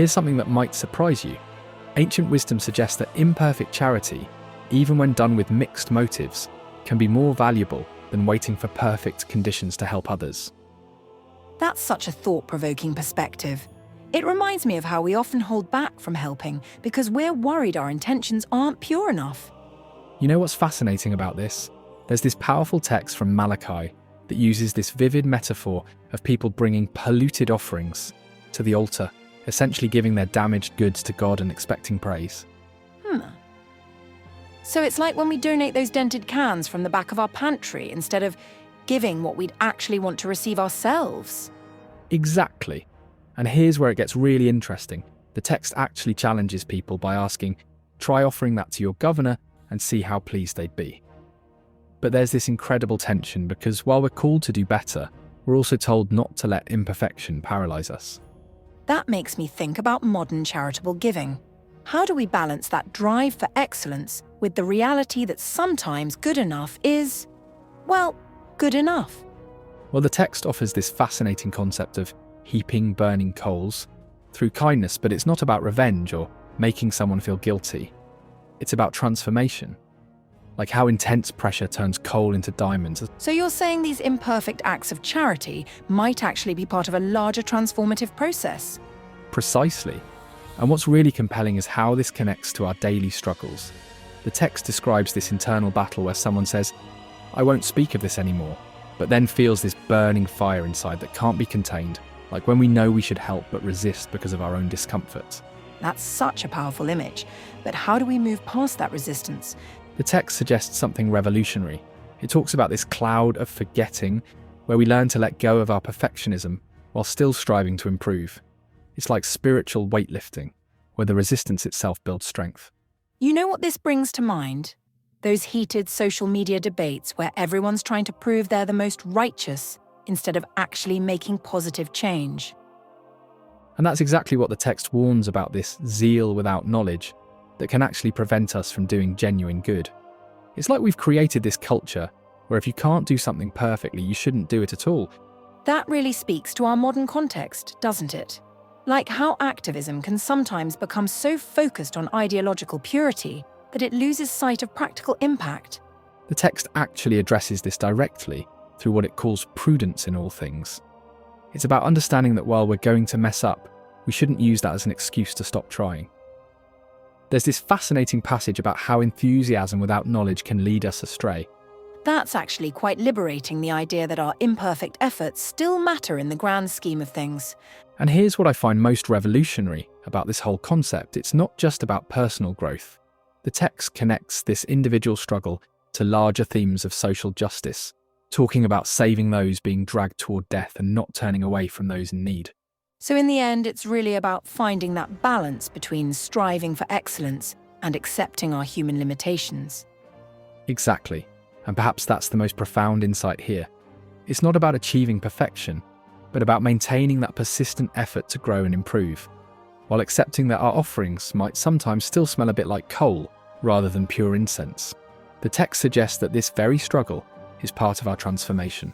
Here's something that might surprise you. Ancient wisdom suggests that imperfect charity, even when done with mixed motives, can be more valuable than waiting for perfect conditions to help others. That's such a thought-provoking perspective. It reminds me of how we often hold back from helping because we're worried our intentions aren't pure enough. You know what's fascinating about this? There's this powerful text from Malachi that uses this vivid metaphor of people bringing polluted offerings to the altar, essentially giving their damaged goods to God and expecting praise. So it's like when we donate those dented cans from the back of our pantry instead of giving what we'd actually want to receive ourselves. Exactly. And here's where it gets really interesting. The text actually challenges people by asking, try offering that to your governor and see how pleased they'd be. But there's this incredible tension because while we're called to do better, we're also told not to let imperfection paralyze us. That makes me think about modern charitable giving. How do we balance that drive for excellence with the reality that sometimes good enough is, well, good enough? Well, the text offers this fascinating concept of heaping burning coals through kindness, but it's not about revenge or making someone feel guilty. It's about transformation, like how intense pressure turns coal into diamonds. So you're saying these imperfect acts of charity might actually be part of a larger transformative process? Precisely. And what's really compelling is how this connects to our daily struggles. The text describes this internal battle where someone says, I won't speak of this anymore, but then feels this burning fire inside that can't be contained, like when we know we should help but resist because of our own discomfort. That's such a powerful image. But how do we move past that resistance? The text suggests something revolutionary. It talks about this cloud of forgetting where we learn to let go of our perfectionism while still striving to improve. It's like spiritual weightlifting, where the resistance itself builds strength. You know what this brings to mind? Those heated social media debates where everyone's trying to prove they're the most righteous instead of actually making positive change. And that's exactly what the text warns about, this zeal without knowledge that can actually prevent us from doing genuine good. It's like we've created this culture where if you can't do something perfectly, you shouldn't do it at all. That really speaks to our modern context, doesn't it? Like how activism can sometimes become so focused on ideological purity that it loses sight of practical impact. The text actually addresses this directly through what it calls prudence in all things. It's about understanding that while we're going to mess up, we shouldn't use that as an excuse to stop trying. There's this fascinating passage about how enthusiasm without knowledge can lead us astray. That's actually quite liberating, the idea that our imperfect efforts still matter in the grand scheme of things. And here's what I find most revolutionary about this whole concept. It's not just about personal growth. The text connects this individual struggle to larger themes of social justice, talking about saving those being dragged toward death and not turning away from those in need. So in the end, it's really about finding that balance between striving for excellence and accepting our human limitations. Exactly. And perhaps that's the most profound insight here. It's not about achieving perfection, but about maintaining that persistent effort to grow and improve, while accepting that our offerings might sometimes still smell a bit like coal rather than pure incense. The text suggests that this very struggle is part of our transformation.